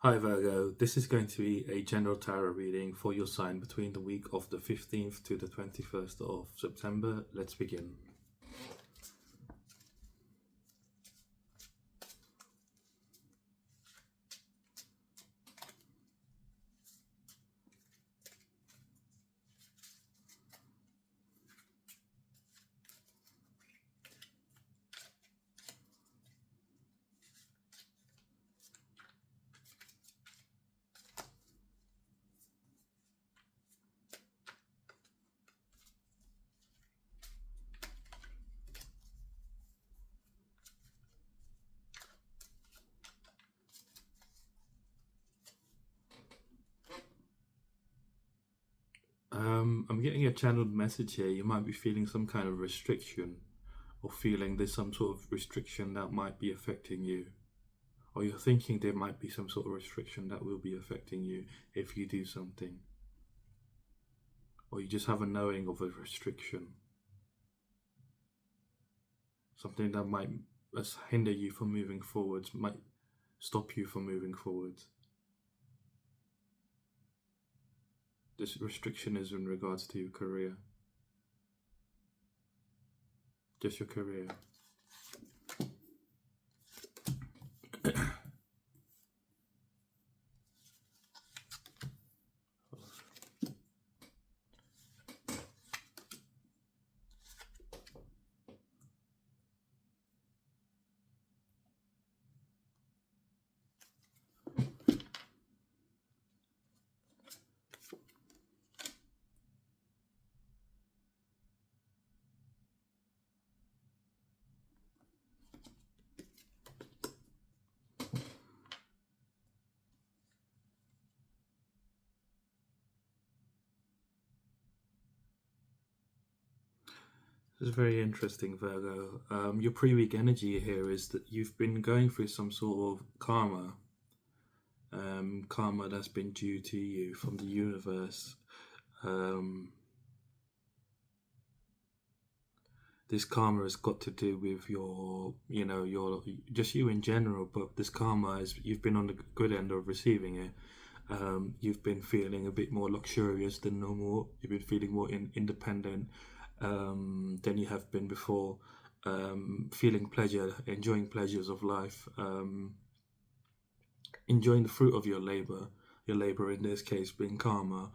Hi Virgo, this is going to be a general tarot reading for your sign between the week of the 15th to the 21st of September. Let's begin. I'm getting a channeled message here. You might be feeling some kind of restriction or feeling there's some sort of restriction that might be affecting you. Or you're thinking there might be some sort of restriction that will be affecting you if you do something. Or you just have a knowing of a restriction. Something that might hinder you from moving forwards, might stop you from moving forwards. This restriction is in regards to your career. Just your career. This is very interesting, Virgo. Your pre-week energy here is that you've been going through some sort of karma that's been due to you from the universe. This karma has got to do with your just you in general, but this karma is you've been on the good end of receiving it. You've been feeling a bit more luxurious than normal. You've been feeling more independent than you have been before. Feeling pleasure, enjoying pleasures of life, enjoying the fruit of your labor. Your labor in this case being karma.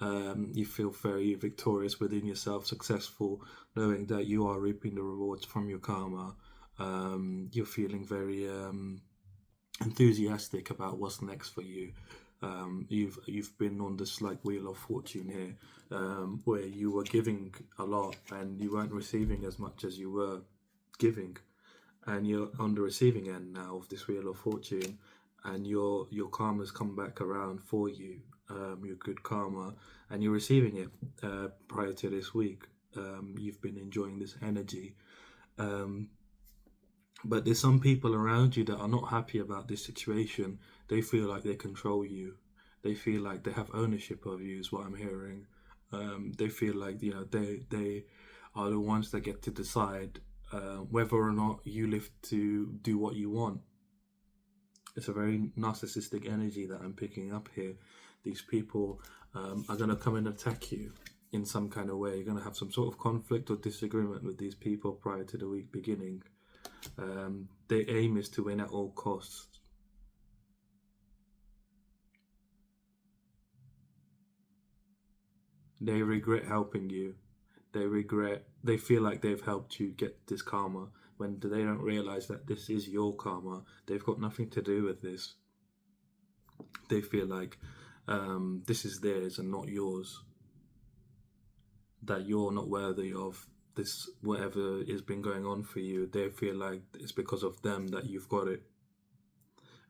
You feel very victorious within yourself, successful, knowing that you are reaping the rewards from your karma. You're feeling very enthusiastic about what's next for you. You've been on this like wheel of fortune here, where you were giving a lot and you weren't receiving as much as you were giving, and you're on the receiving end now of this wheel of fortune, and your karma's come back around for you. Your good karma, and you're receiving it prior to this week. You've been enjoying this energy. But there's some people around you that are not happy about this situation. They feel like they control you. They feel like they have ownership of you, is what I'm hearing. They feel like they are the ones that get to decide whether or not you live to do what you want. It's a very narcissistic energy that I'm picking up here. These people are going to come and attack you in some kind of way. You're going to have some sort of conflict or disagreement with these people prior to the week beginning. Their aim is to win at all costs. They regret helping you. They feel like they've helped you get this karma when they don't realize that this is your karma. They've got nothing to do with this. They feel like this is theirs and not yours. That you're not worthy of this, whatever has been going on for you. They feel like it's because of them that you've got it.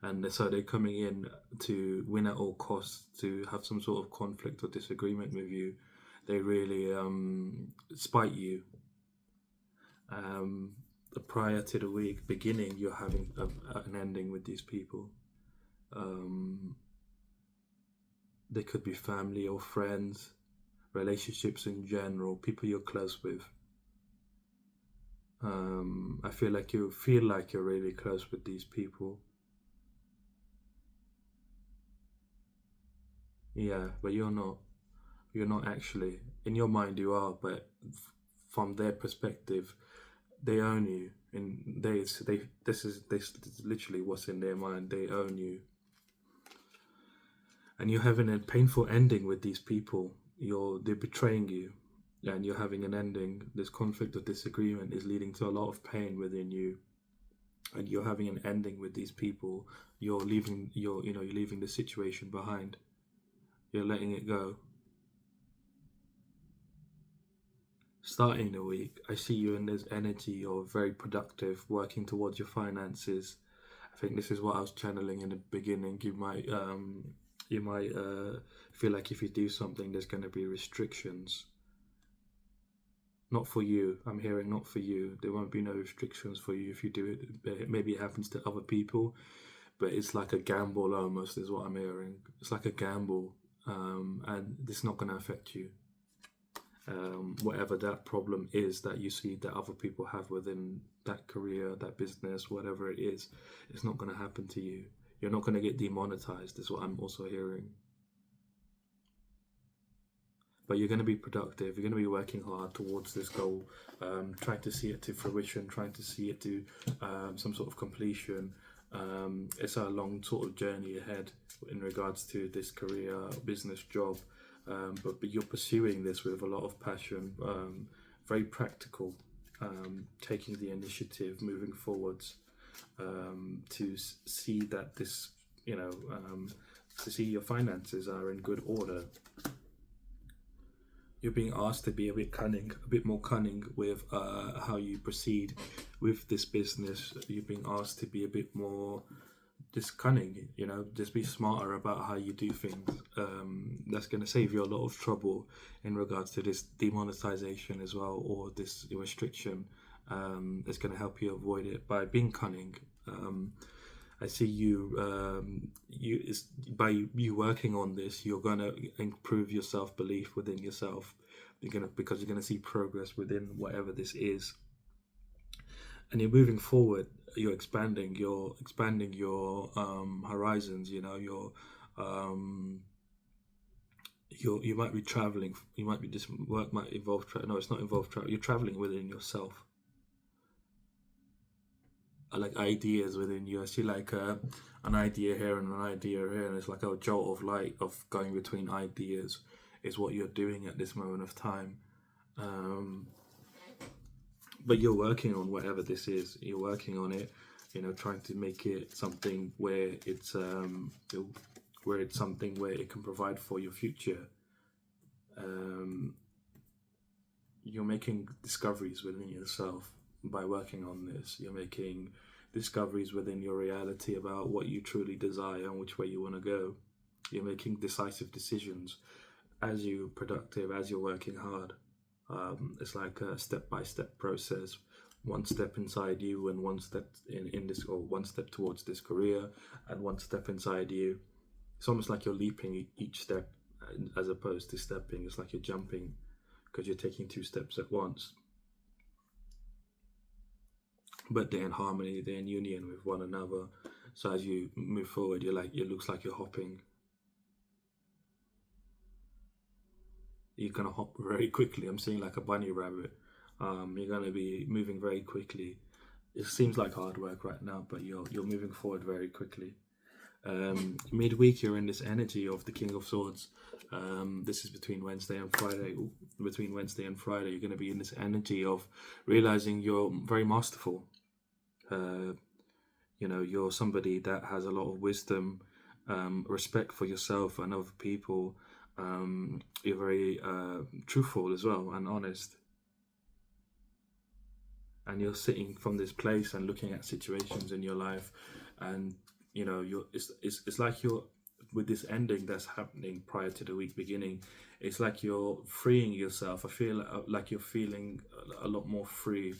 And so they're coming in to win at all costs, to have some sort of conflict or disagreement with you. They really spite you. Prior to the week beginning, you're having an ending with these people. They could be family or friends, relationships in general, people you're close with. I feel like you're really close with these people. Yeah, but you're not. You're not actually. In your mind, you are, but from their perspective, they own you, and they this is literally what's in their mind. They own you, and you're having a painful ending with these people. They're betraying you, and you're having an ending. This conflict or disagreement is leading to a lot of pain within you, and you're having an ending with these people. You're leaving the situation behind. You're letting it go. Starting the week, I see you in this energy of very productive, working towards your finances. I think this is what I was channeling in the beginning. You might feel like if you do something, there's going to be restrictions. Not for you. I'm hearing not for you. There won't be no restrictions for you if you do it. Maybe it happens to other people, but it's like a gamble almost, is what I'm hearing. It's like a gamble, and it's not going to affect you. Whatever that problem is that you see that other people have within that career, that business, whatever it is, it's not going to happen to you. You're not going to get demonetized, is what I'm also hearing. But you're going to be productive. You're going to be working hard towards this goal, trying to see it to fruition, trying to see it to some sort of completion. It's a long sort of journey ahead in regards to this career, business, job. But you're pursuing this with a lot of passion, very practical, taking the initiative, moving forwards, to see that this, to see your finances are in good order. You're being asked to be a bit cunning, a bit more cunning with how you proceed with this business. You're being asked to be a bit more just cunning, just be smarter about how you do things. That's going to save you a lot of trouble in regards to this demonetization as well, or this restriction. It's going to help you avoid it by being cunning. I see by you working on this, you're gonna improve your self belief within yourself. Because you're gonna see progress within whatever this is, and you're moving forward. You're expanding. You're expanding your horizons. Um, you might be traveling. You might be this work might involve no, it's not involved travel. You're traveling within yourself. Like ideas within you. I see like an idea here and an idea here, and it's like a jolt of light of going between ideas is what you're doing at this moment of time. Um, but you're working on whatever this is. You're working on it, trying to make it something where it's something where it can provide for your future. Um, you're making discoveries within yourself by working on this. You're making discoveries within your reality about what you truly desire and which way you want to go. You're making decisive decisions as you're productive, as you're working hard. It's like a step-by-step process. One step inside you, and one step in this, or one step towards this career, and one step inside you. It's almost like you're leaping each step, as opposed to stepping. It's like you're jumping because you're taking two steps at once. But they're in harmony, they're in union with one another. So as you move forward, it looks like you're hopping. You're gonna hop very quickly. I'm seeing like a bunny rabbit. You're gonna be moving very quickly. It seems like hard work right now, but you're moving forward very quickly. Midweek, you're in this energy of the King of Swords. This is between Wednesday and Friday. Between Wednesday and Friday, you're going to be in this energy of realizing you're very masterful. You're somebody that has a lot of wisdom, respect for yourself and other people. You're very truthful as well and honest. And you're sitting from this place and looking at situations in your life, and it's like you're with this ending that's happening prior to the week beginning. It's like you're freeing yourself. I feel like you're feeling a lot more free.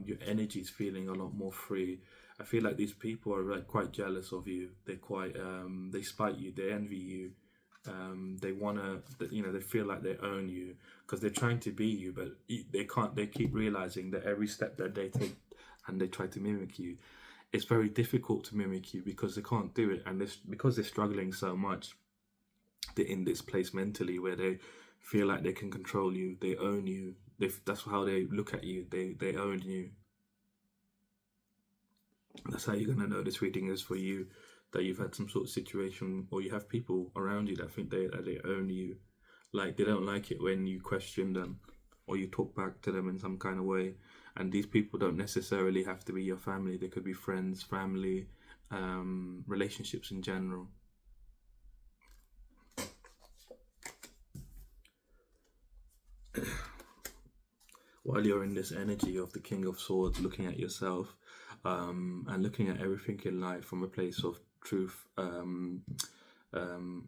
Your energy is feeling a lot more free. I feel like these people are like quite jealous of you. They're quite they spite you, they envy you. They wanna, they feel like they own you because they're trying to be you, but they can't. They keep realizing that every step that they take and they try to mimic you, it's very difficult to mimic you because they can't do it, and because they're struggling so much they're in this place mentally where they feel like they can control you, they own you. That's how they look at you. They own you. That's how you're gonna know this reading is for you. That you've had some sort of situation, or you have people around you that think they own you. Like they don't like it when you question them, or you talk back to them in some kind of way. And these people don't necessarily have to be your family. They could be friends, family, relationships in general. While you're in this energy of the King of Swords, looking at yourself, and looking at everything in life from a place of truth,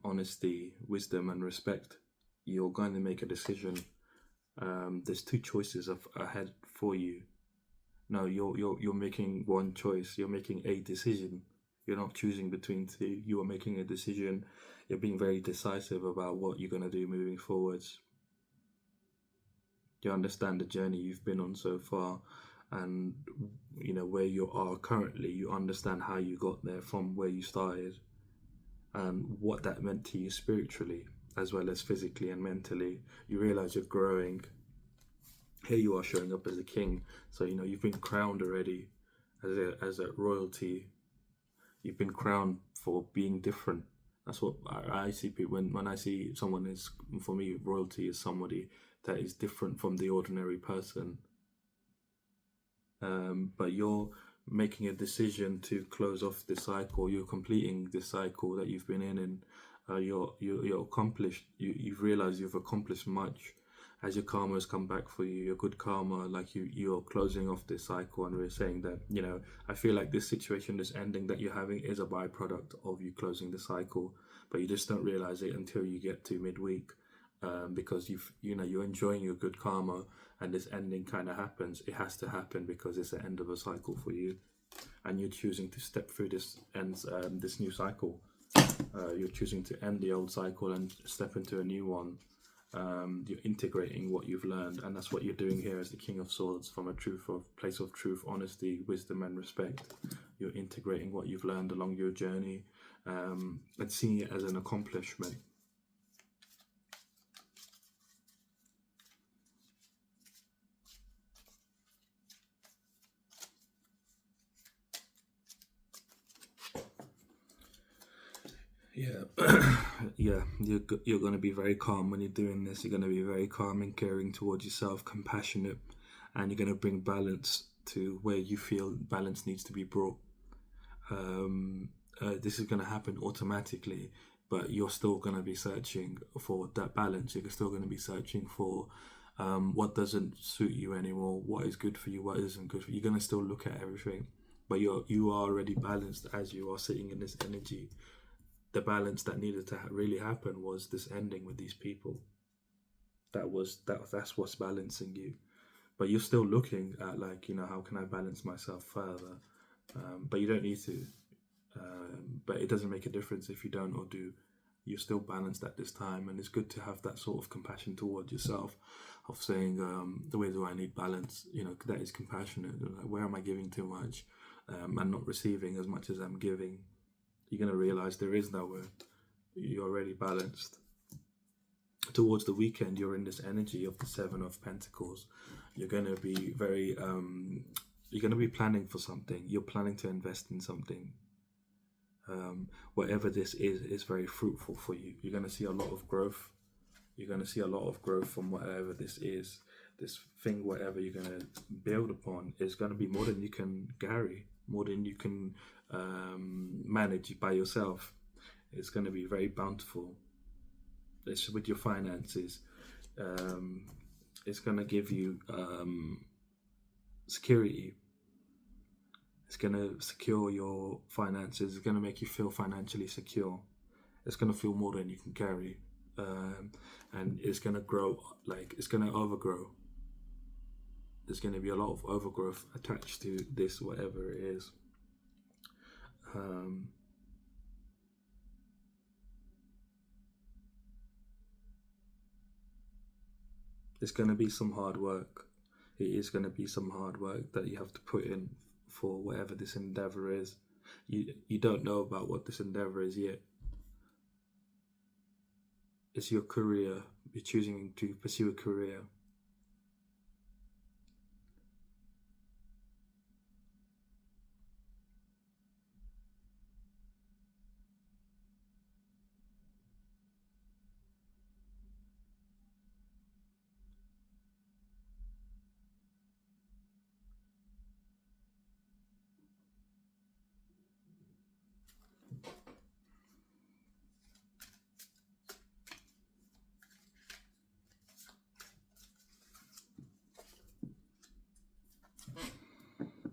honesty, wisdom, and respect, you're going to make a decision. There's two choices ahead for you. No, you're making one choice. You're making a decision. You're not choosing between two. You are making a decision. You're being very decisive about what you're gonna do moving forwards. You understand the journey you've been on so far, and where you are currently. You understand how you got there from where you started, and what that meant to you spiritually as well as physically and mentally. You realize you're growing. Here you are showing up as a king, so you've been crowned already as a royalty. You've been crowned for being different. That's what I see people when I see someone is, for me, royalty is somebody that is different from the ordinary person. But you're making a decision to close off this cycle. You're completing this cycle that you've been in, and you're accomplished. You've realized you've accomplished much as your karma has come back for you. Your good karma, like you're closing off this cycle, and we're saying that I feel like this situation, this ending that you're having, is a byproduct of you closing the cycle, but you just don't realize it until you get to midweek. Because you're enjoying your good karma, and this ending kind of happens. It has to happen because it's the end of a cycle for you, and you're choosing to step through this new cycle. You're choosing to end the old cycle and step into a new one. You're integrating what you've learned, and that's what you're doing here as the King of Swords, from a place of truth, honesty, wisdom, and respect. You're integrating what you've learned along your journey, and seeing it as an accomplishment. Yeah, you're going to be very calm when you're doing this. You're going to be very calm and caring towards yourself, compassionate, and you're going to bring balance to where you feel balance needs to be brought. This is going to happen automatically, but you're still going to be searching for that balance. You're still going to be searching for what doesn't suit you anymore, what is good for you, what isn't good for you. You're going to still look at everything, but you are already balanced as you are sitting in this energy. The balance that needed to really happen was this ending with these people. That's what's balancing you. But you're still looking at, how can I balance myself further? But you don't need to. But it doesn't make a difference if you don't or do. You're still balanced at this time, and it's good to have that sort of compassion towards yourself, of saying, where do I need balance? That is compassionate. Like, where am I giving too much, and not receiving as much as I'm giving? You're going to realize there is nowhere. You're already balanced. Towards the weekend, you're in this energy of the Seven of Pentacles. You're going to be very, you're going to be planning for something. You're planning to invest in something. Whatever this is very fruitful for you. You're going to see a lot of growth. You're going to see a lot of growth from whatever this is. This thing, whatever you're going to build upon, is going to be more than you can carry, more than you can manage by yourself. It's going to be very bountiful. It's with your finances. It's going to give you security. It's going to secure your finances. It's going to make you feel financially secure. It's going to feel more than you can carry. And it's going to grow, it's going to overgrow. There's going to be a lot of overgrowth attached to this, whatever it is. It's going to be some hard work. It is going to be some hard work that you have to put in for whatever this endeavor is. You don't know about what this endeavor is yet. It's your career. You're choosing to pursue a career.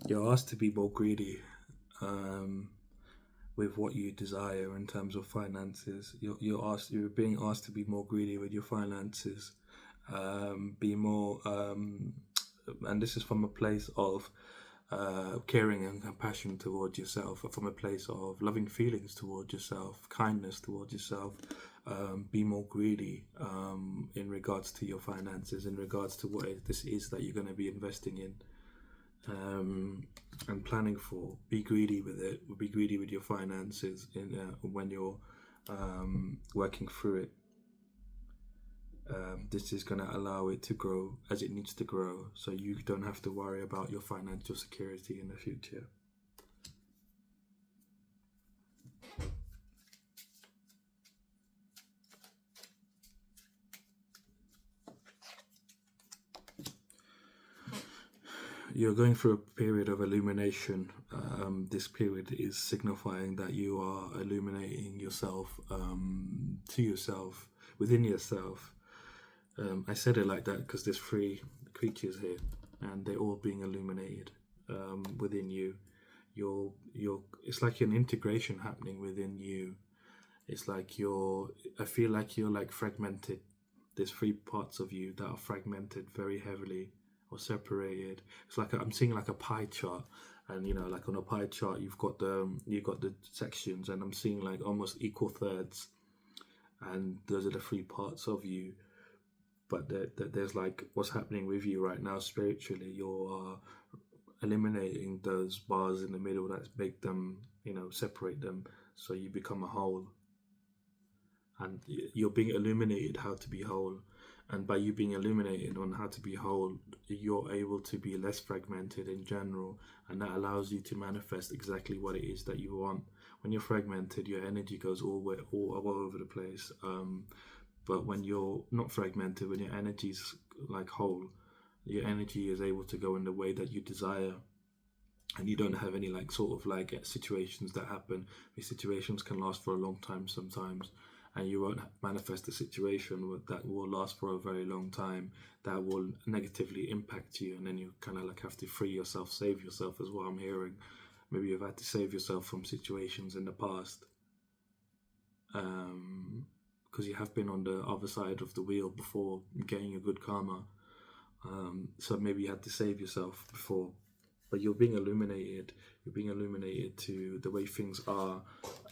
You're asked to be more greedy um, with what you desire in terms of finances. You're being asked to be more greedy with your finances. Be more, and this is from a place of caring and compassion towards yourself, from a place of loving feelings towards yourself, kindness towards yourself. Be more greedy in regards to your finances, in regards to this is that you're going to be investing in and planning for. Be greedy with it. Be greedy with your finances when you're working through it. This is going to allow it to grow as it needs to grow, so you don't have to worry about your financial security in the future. You're going through a period of illumination. This period is signifying that you are illuminating yourself to yourself, within yourself. I said it like that because there's three creatures here, and they're all being illuminated within you. It's like an integration happening within you. It's like I feel like you're like fragmented. There's three parts of you that are fragmented very heavily or separated. It's like I'm seeing like a pie chart, and like on a pie chart, you've got the sections, and I'm seeing like almost equal thirds, and those are the three parts of you. But there's like what's happening with you right now spiritually. You're eliminating those bars in the middle that make them, separate them, so you become a whole. And you're being illuminated how to be whole, and by you being illuminated on how to be whole, you're able to be less fragmented in general, and that allows you to manifest exactly what it is that you want. When you're fragmented, your energy goes all over the place, but when you're not fragmented, when your energy's like whole, your energy is able to go in the way that you desire, and you don't have any like sort of like situations that happen. These situations can last for a long time sometimes, and you won't manifest a situation that will last for a very long time, that will negatively impact you, and then you kind of like have to free yourself, save yourself, is what I'm hearing. Maybe you've had to save yourself from situations in the past, because you have been on the other side of the wheel before getting a good karma. So maybe you had to save yourself before, but you're being illuminated. You're being illuminated to the way things are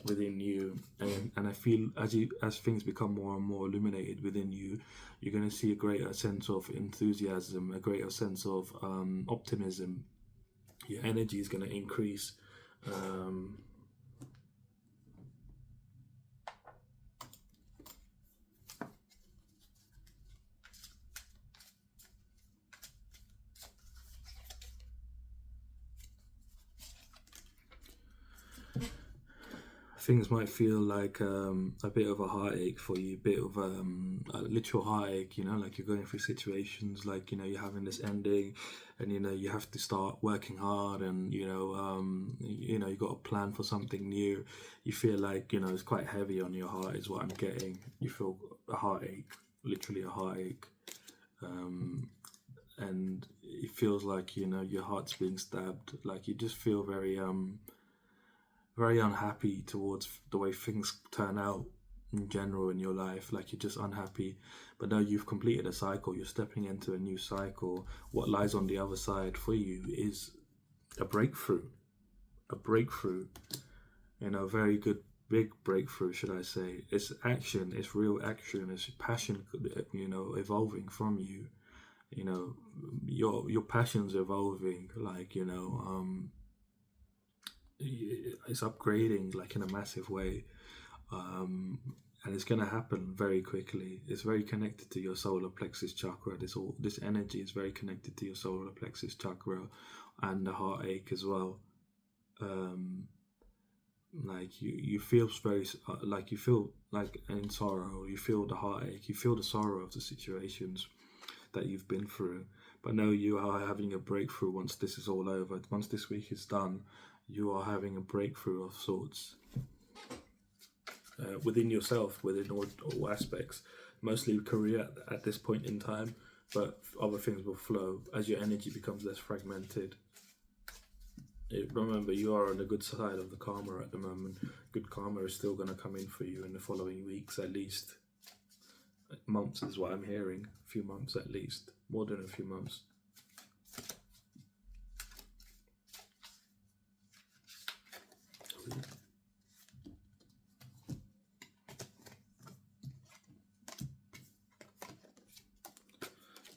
within you, and I feel as things become more and more illuminated within you, you're going to see a greater sense of enthusiasm, a greater sense of optimism. Your energy is going to increase. Things might feel like a bit of a heartache for you, a bit of a literal heartache, like you're going through situations like, you're having this ending, and, you have to start working hard, and, you got a plan for something new. You feel like, it's quite heavy on your heart is what I'm getting. You feel a heartache, literally a heartache. And it feels like, your heart's being stabbed. Like you just feel very unhappy towards the way things turn out in general in your life. Like you're just unhappy, but now you've completed a cycle, you're stepping into a new cycle. What lies on the other side for you is a breakthrough. Very good, big breakthrough, should I say. It's action, it's real action, it's passion, evolving from you. Your passion's evolving, like, it's upgrading like in a massive way. um, and it's going to happen very quickly. It's very connected to your solar plexus chakra. This energy is very connected to your solar plexus chakra and the heartache as well. Um, like you feel very like you feel like in sorrow. You feel the heartache. You feel the sorrow of the situations that you've been through. But no, you are having a breakthrough once this is all over. Once this week is done, you are having a breakthrough of sorts within yourself, within all aspects. Mostly career at this point in time, but other things will flow as your energy becomes less fragmented. Remember, you are on the good side of the karma at the moment. Good karma is still going to come in for you in the following weeks, at least. Months is what I'm hearing. A few months at least. More than a few months.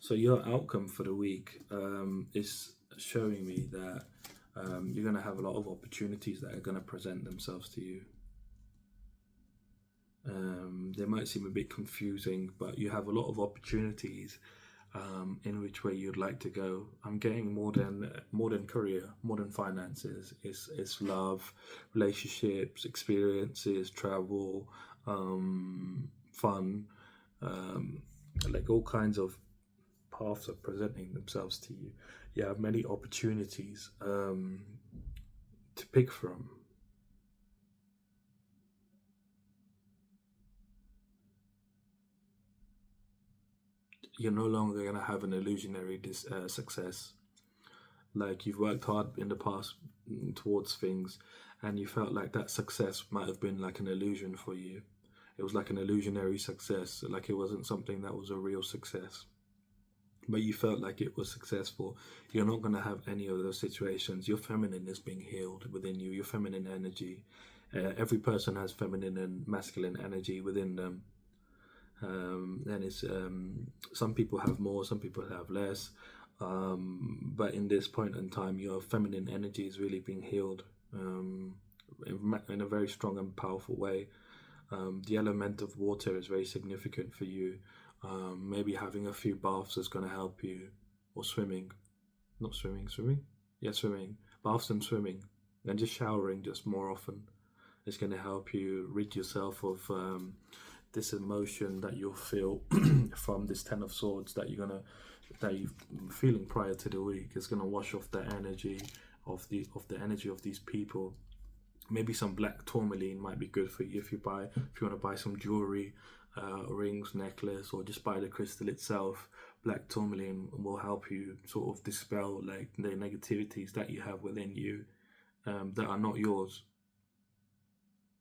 So your outcome for the week is showing me that you're going to have a lot of opportunities that are going to present themselves to you. They might seem a bit confusing, but you have a lot of opportunities in which way you'd like to go. I'm getting more than career, more than finances. It's love, relationships, experiences, travel, fun, like all kinds of paths are presenting themselves to you. You have many opportunities to pick from. You're no longer going to have an illusionary success. Like you've worked hard in the past towards things, and you felt like that success might have been like an illusion for you. It was like an illusionary success, like it wasn't something that was a real success. But you felt like it was successful. You're not going to have any of those situations. Your feminine is being healed within you, your feminine energy. Every person has feminine and masculine energy within them. And it's some people have more, some people have less. But in this point in time, your feminine energy is really being healed in a very strong and powerful way. The element of water is very significant for you. Maybe having a few baths is going to help you, or swimming, not swimming, yeah, swimming, baths and swimming, and just showering just more often is going to help you rid yourself of this emotion that you'll feel from this Ten of Swords that you're feeling prior to the week. It's gonna wash off the energy of the energy of these people. Maybe some black tourmaline might be good for you if you want to buy some jewelry, rings, necklace, or just buy the crystal itself. Black tourmaline will help you sort of dispel like the negativities that you have within you that are not yours.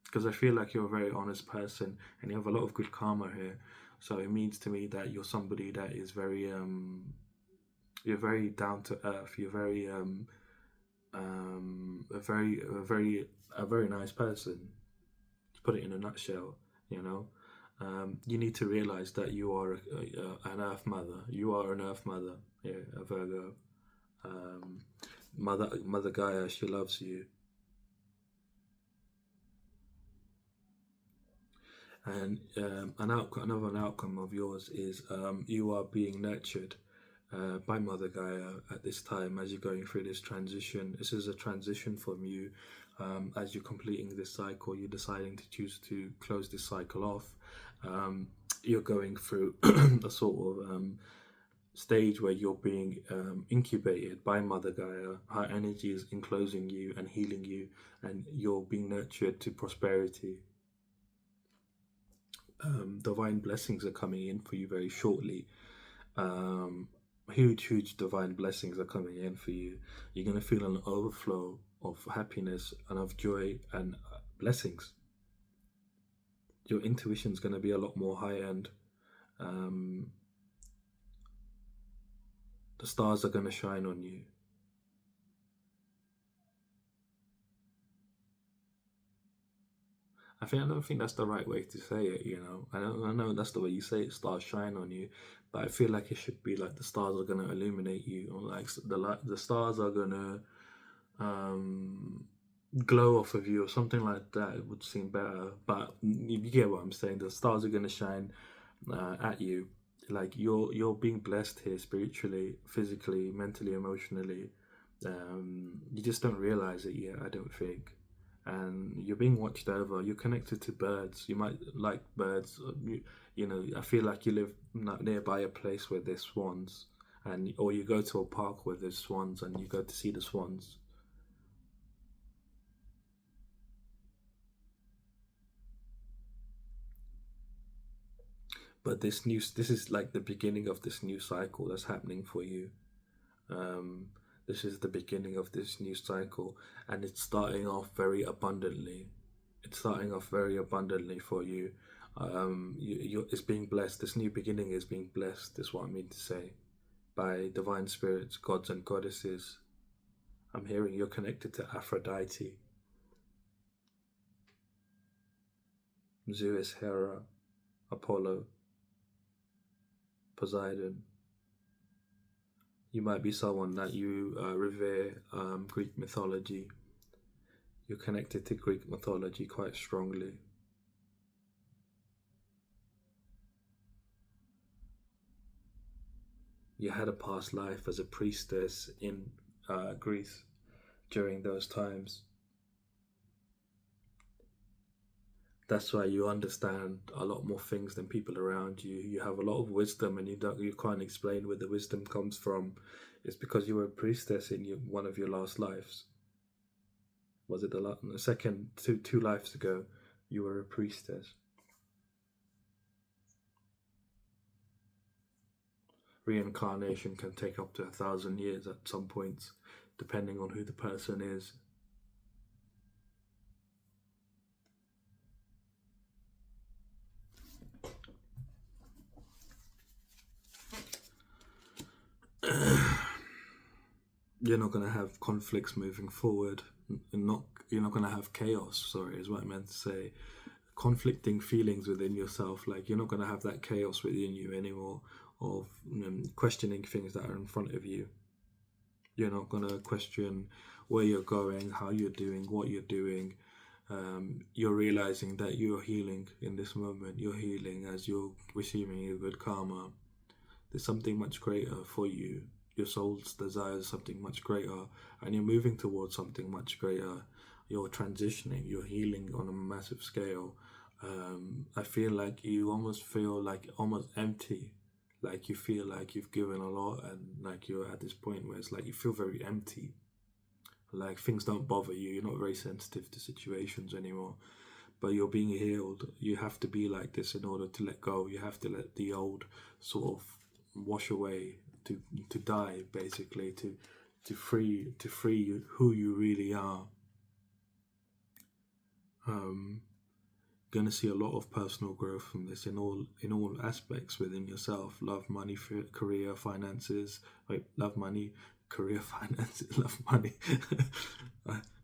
Because I feel like you're a very honest person and you have a lot of good karma here. So it means to me that you're somebody that is very you're very down to earth. You're very a very nice person. To put it in a nutshell, you know. You need to realize that you are an earth mother. You are an earth mother, yeah, a Virgo. Mother Gaia, she loves you. And another outcome of yours is you are being nurtured by Mother Gaia at this time as you're going through this transition. This is a transition from you as you're completing this cycle. You're deciding to choose to close this cycle off. You're going through a sort of stage where you're being incubated by Mother Gaia. Her energy is enclosing you and healing you, and you're being nurtured to prosperity. Divine blessings are coming in for you very shortly. Huge divine blessings are coming in for you. You're going to feel an overflow of happiness and of joy and blessings. Your intuition is going to be a lot more high end. The stars are going to shine on you. I don't think that's the right way to say it, you know. I know that's the way you say it, stars shine on you, but I feel like it should be like the stars are gonna illuminate you, or like the stars are gonna glow off of you or something like that. It would seem better, but you get what I'm saying. The stars are going to shine at you. Like you're being blessed here spiritually, physically, mentally, emotionally. You just don't realize it yet, I don't think. And you're being watched over. You're connected to birds. You might like birds. You know, I feel like you live nearby a place where there's swans, and or you go to a park where there's swans, and you go to see the swans. But this is like the beginning of this new cycle that's happening for you. Um, this is the beginning of this new cycle, and it's starting off very abundantly. It's starting off very abundantly for you. It's being blessed. This new beginning is being blessed. Is what I mean to say by divine spirits, gods and goddesses. I'm hearing you're connected to Aphrodite, Zeus, Hera, Apollo, Poseidon. You might be someone that you revere Greek mythology. You're connected to Greek mythology quite strongly. You had a past life as a priestess in Greece during those times. That's why you understand a lot more things than people around you. You have a lot of wisdom, and you can't explain where the wisdom comes from. It's because you were a priestess in one of your last lives. Was it the second two lives ago? You were a priestess. Reincarnation can take up to 1,000 years at some points, depending on who the person is. You're not going to have conflicts moving forward, and not you're not going to have chaos. Sorry, is what I meant to say. Conflicting feelings within yourself. Like you're not going to have that chaos within you anymore of questioning things that are in front of you. You're not going to question where you're going, how you're doing, what you're doing. You're realizing that you're healing in this moment. You're healing as you're receiving your good karma. There's something much greater for you. Your soul's desires something much greater, and you're moving towards something much greater. You're transitioning, you're healing on a massive scale. I feel like you almost feel like almost empty, like you feel like you've given a lot, and like you're at this point where it's like you feel very empty. Like things don't bother you, you're not very sensitive to situations anymore, but you're being healed. You have to be like this in order to let go. You have to let the old sort of wash away, to die, basically, to free who you really are. um Going to see a lot of personal growth from this in all aspects within yourself: love, money, career, finances. Wait, love, money, career, finances, love, money.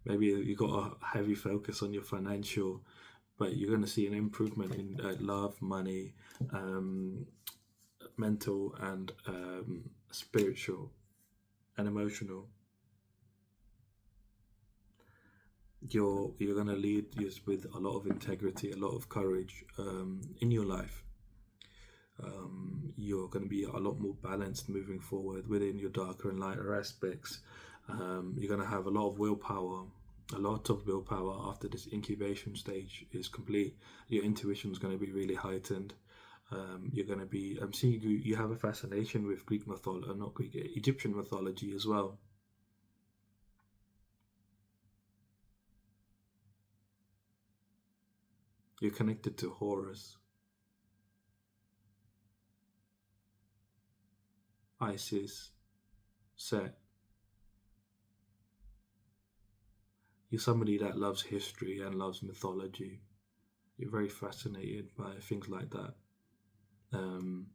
Maybe you got a heavy focus on your financial, but you're going to see an improvement in love, money, um, mental, and spiritual and emotional. You're going to lead just with a lot of integrity, a lot of courage in your life. You're going to be a lot more balanced moving forward within your darker and lighter aspects. You're going to have a lot of willpower, a lot of willpower after this incubation stage is complete. Your intuition is going to be really heightened. You're going to be. I'm seeing you have a fascination with Greek mythology, not Greek, Egyptian mythology as well. You're connected to Horus, Isis, Set. You're somebody that loves history and loves mythology. You're very fascinated by things like that. Um,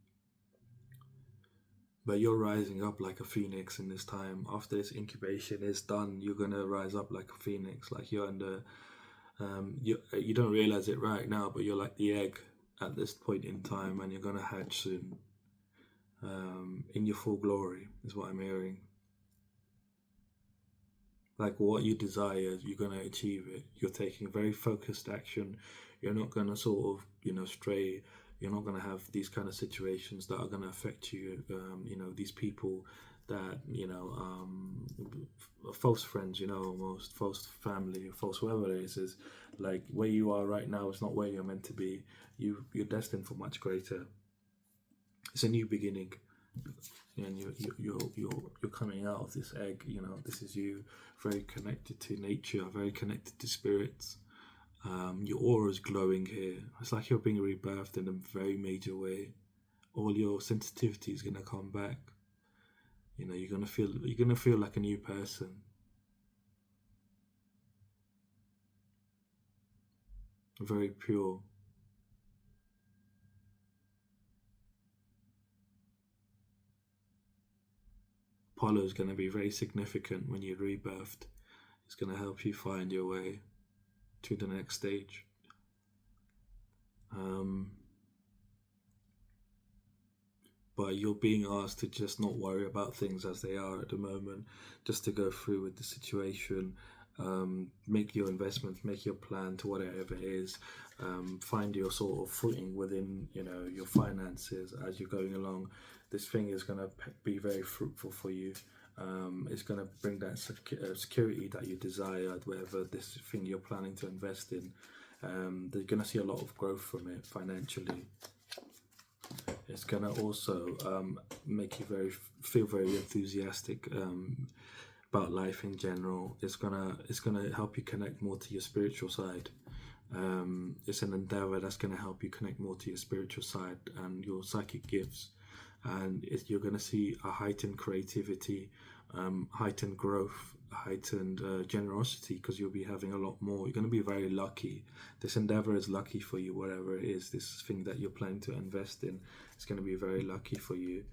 but you're rising up like a phoenix in this time. After this incubation is done, you're gonna rise up like a phoenix. Like you're under. You don't realize it right now, but you're like the egg at this point in time, and you're gonna hatch soon. In your full glory is what I'm hearing. Like what you desire, you're going to achieve it. You're taking very focused action. You're not going to sort of, stray. You're not going to have these kind of situations that are going to affect you. These people that, false friends, almost false family, false whoever it is like where you are right now is not where you're meant to be. You're destined for much greater. It's a new beginning, and you're coming out of this egg. This is you, very connected to nature, very connected to spirits. Your aura is glowing here. It's like you're being rebirthed in a very major way. All your sensitivity is gonna come back. You're gonna feel like a new person. Very pure. Apollo is gonna be very significant when you're rebirthed. It's gonna help you find your way to the next stage. Um, but you're being asked to just not worry about things as they are at the moment, just to go through with the situation, make your investments, make your plan to whatever it is, find your sort of footing within your finances as you're going along. This thing is going to be very fruitful for you. It's going to bring that security that you desired, whatever this thing you're planning to invest in. They're going to see a lot of growth from it financially. It's going to also make you feel very enthusiastic about life in general. It's gonna help you connect more to your spiritual side. It's an endeavor that's going to help you connect more to your spiritual side and your psychic gifts, and you're going to see a heightened creativity, heightened growth, heightened generosity, because you'll be having a lot more. You're going to be very lucky. This endeavor is lucky for you, whatever it is. This thing that you're planning to invest in, it's going to be very lucky for you.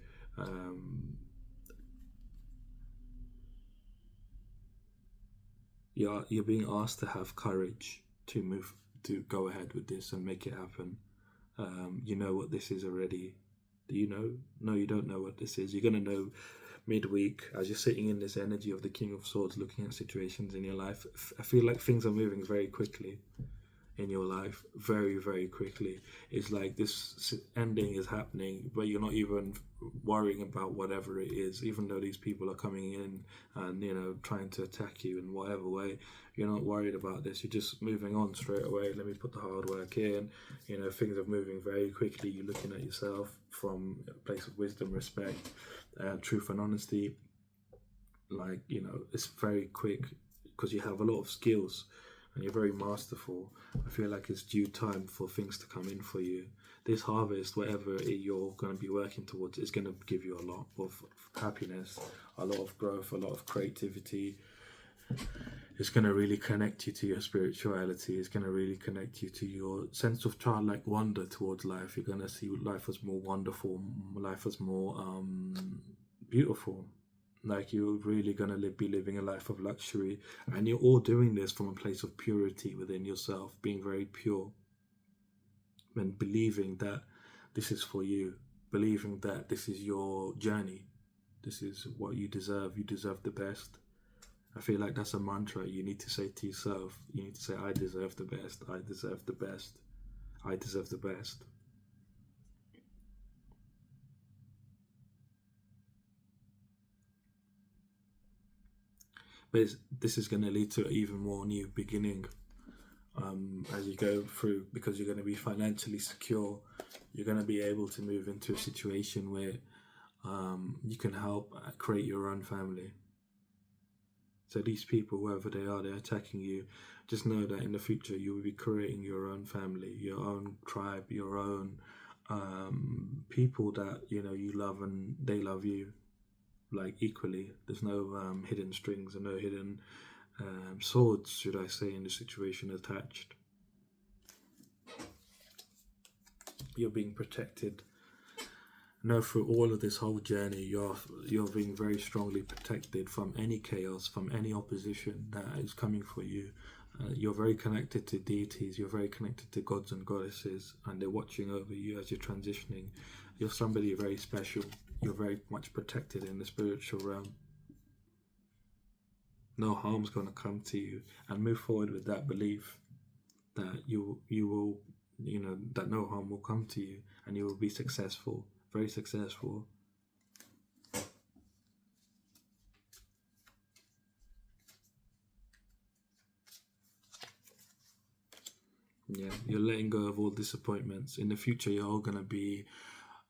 You're being asked to have courage to go ahead with this and make it happen. You know what this is already. Do you know? No, you don't know what this is. You're gonna know midweek as you're sitting in this energy of the King of Swords, looking at situations in your life. I feel like things are moving very quickly in your life, very, very quickly. It's like this ending is happening, but you're not even worrying about whatever it is, even though these people are coming in and trying to attack you in whatever way. You're not worried about this. You're just moving on straight away. Let me put the hard work in. Things are moving very quickly. You're looking at yourself from a place of wisdom, respect, truth and honesty. It's very quick because you have a lot of skills and you're very masterful. I feel like it's due time for things to come in for you. This harvest, whatever you're going to be working towards, is going to give you a lot of happiness, a lot of growth, a lot of creativity. It's going to really connect you to your spirituality. It's going to really connect you to your sense of childlike wonder towards life. You're going to see life as more wonderful, life as more beautiful. Like you're really going to be living a life of luxury, and you're all doing this from a place of purity within yourself, being very pure and believing that this is for you, believing that this is your journey, this is what you deserve the best. I feel like that's a mantra you need to say to yourself. You need to say, I deserve the best, I deserve the best, I deserve the best. But this is going to lead to even more new beginning as you go through, because you're going to be financially secure. You're going to be able to move into a situation where you can help create your own family. So these people, whoever they are, they're attacking you. Just know that in the future you will be creating your own family, your own tribe, your own people that you love and they love you, like equally. There's no hidden strings and no hidden swords, should I say, in the situation attached. You're being protected. No, through all of this whole journey, you're being very strongly protected from any chaos, from any opposition that is coming for you. You're very connected to deities. You're very connected to gods and goddesses, and they're watching over you as you're transitioning. You're somebody very special. You're very much protected in the spiritual realm. No harm's going to come to you, and move forward with that belief that you will, that no harm will come to you, and you will be successful, very successful. Yeah, you're letting go of all disappointments. In the future, you're all gonna be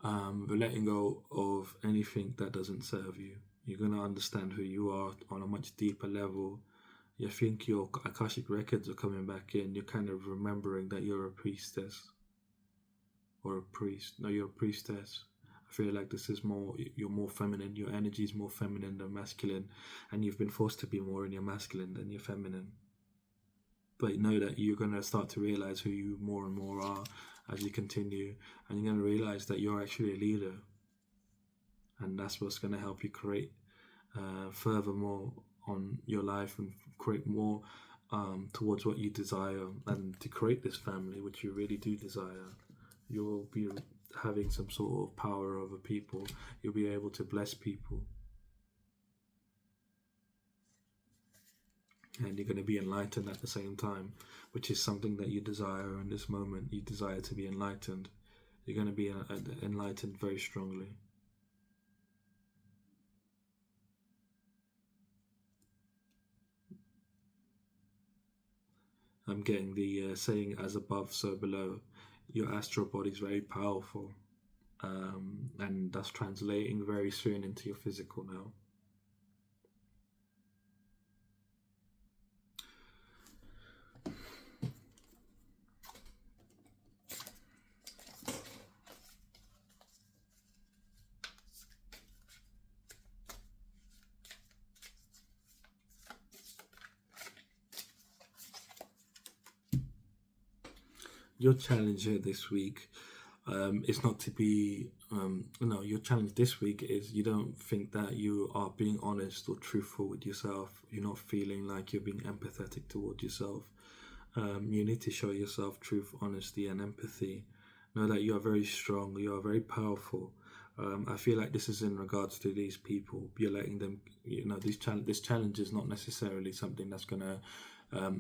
letting go of anything that doesn't serve you. You're gonna understand who you are on a much deeper level. You think your Akashic records are coming back in. You're kind of remembering that you're a priestess or a priest. No, you're a priestess. I feel like this is more, you're more feminine. Your energy is more feminine than masculine, and you've been forced to be more in your masculine than your feminine. But know that you're going to start to realize who you more and more are as you continue, and you're going to realize that you're actually a leader, and that's what's going to help you create furthermore on your life and create more towards what you desire, and to create this family which you really do desire. You'll be having some sort of power over people. You'll be able to bless people, and you're going to be enlightened at the same time, which is something that you desire in this moment. You desire to be enlightened. You're going to be enlightened very strongly. I'm getting the saying as above, so below. Your astral body is very powerful, and that's translating very soon into your physical now. Your challenge here this week is not to be, no, your challenge this week is you don't think that you are being honest or truthful with yourself. You're not feeling like you're being empathetic towards yourself. You need to show yourself truth, honesty, and empathy. Know that you are very strong, you are very powerful. I feel like this is in regards to these people. You're letting them, this challenge is not necessarily something that's going to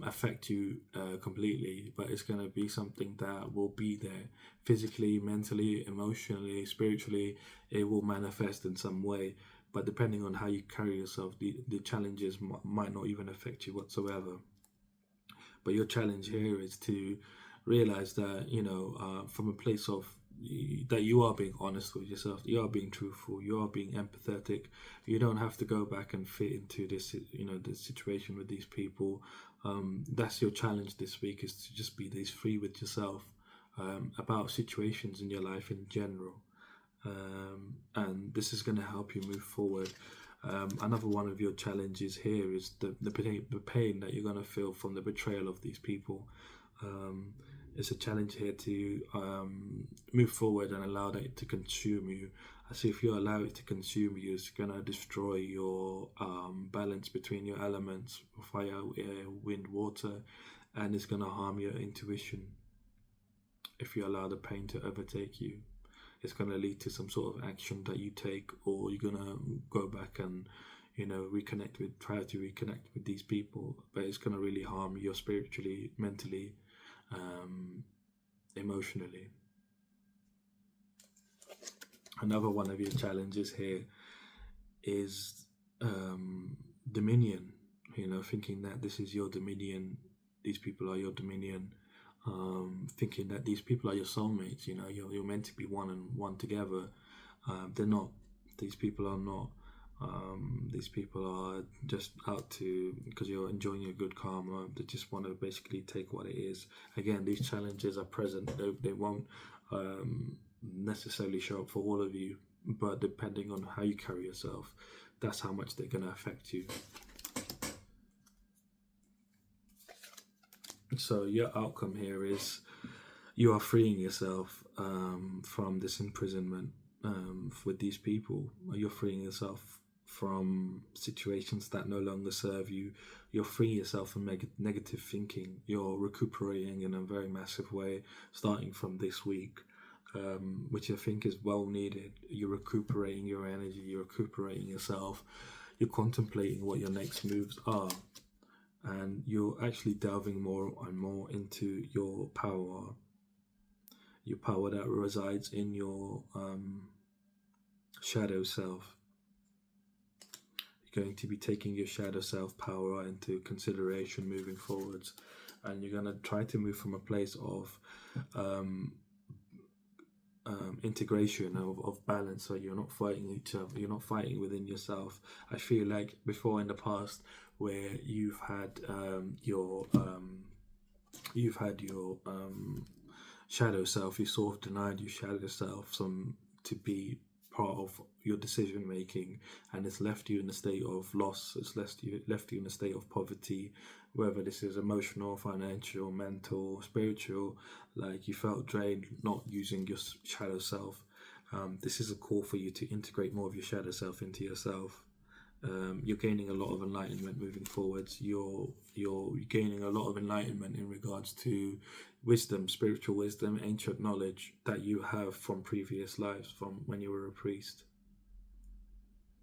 affect you completely, but it's going to be something that will be there physically, mentally, emotionally, spiritually. It will manifest in some way, but depending on how you carry yourself, the challenges might not even affect you whatsoever. But your challenge here is to realize that, from a place of that you are being honest with yourself, you are being truthful, you are being empathetic. You don't have to go back and fit into this situation with these people. That's your challenge this week, is to just be this free with yourself about situations in your life in general. And this is going to help you move forward. Another one of your challenges here is the pain that you're going to feel from the betrayal of these people. It's a challenge here to move forward and allow that to consume you. As if you allow it to consume you, it's going to destroy your balance between your elements, fire, air, wind, water, and it's going to harm your intuition if you allow the pain to overtake you. It's going to lead to some sort of action that you take, or you're going to go back and try to reconnect with these people, but it's going to really harm you spiritually, mentally, emotionally. Another one of your challenges here is dominion. Thinking that this is your dominion, these people are your dominion. Thinking that these people are your soulmates. You're meant to be one and one together. They're not. These people are not. These people are just out to, because you're enjoying your good karma. They just want to basically take what it is. Again, these challenges are present. They won't necessarily show up for all of you, but depending on how you carry yourself, that's how much they're going to affect you. So your outcome here is you are freeing yourself from this imprisonment with these people. You're freeing yourself from situations that no longer serve you. You're freeing yourself from negative thinking. You're recuperating in a very massive way, starting from this week, which I think is well needed. You're recuperating your energy. You're recuperating yourself. You're contemplating what your next moves are, and you're actually delving more and more into your power that resides in your shadow self. You're going to be taking your shadow self power into consideration moving forwards, and you're going to try to move from a place of integration, of balance, so you're not fighting each other, you're not fighting within yourself. I feel like before in the past where you've had your shadow self, you sort of denied your shadow self some to be part of your decision making, and it's left you in a state of loss. It's left you in a state of poverty, whether this is emotional, financial, mental, spiritual. Like, you felt drained not using your shadow self. This is a call for you to integrate more of your shadow self into yourself. You're gaining a lot of enlightenment moving forwards. You're gaining a lot of enlightenment in regards to wisdom, spiritual wisdom, ancient knowledge that you have from previous lives, from when you were a priest.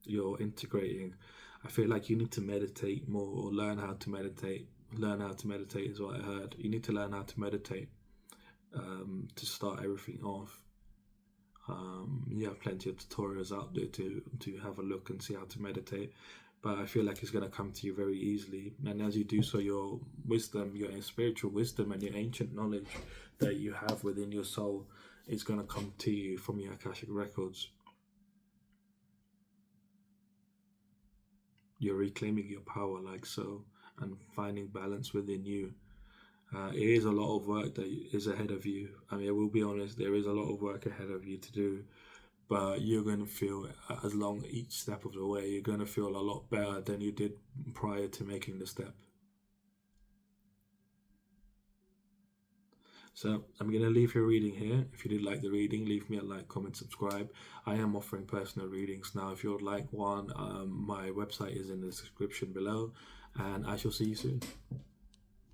You're integrating. I feel like you need to meditate more, or learn how to meditate. Learn how to meditate is what I heard. You need to learn how to meditate to start everything off. You have plenty of tutorials out there to have a look and see how to meditate, but I feel like it's going to come to you very easily. And as you do so, your wisdom, your spiritual wisdom, and your ancient knowledge that you have within your soul is going to come to you from your Akashic records. You're reclaiming your power like so, and finding balance within you. It is a lot of work that is ahead of you. I mean, I will be honest, there is a lot of work ahead of you to do, but you're going to feel, as long each step of the way, you're going to feel a lot better than you did prior to making the step. So I'm going to leave your reading here. If you did like the reading, leave me a like, comment, subscribe. I am offering personal readings now. If you would like one, my website is in the description below, and I shall see you soon.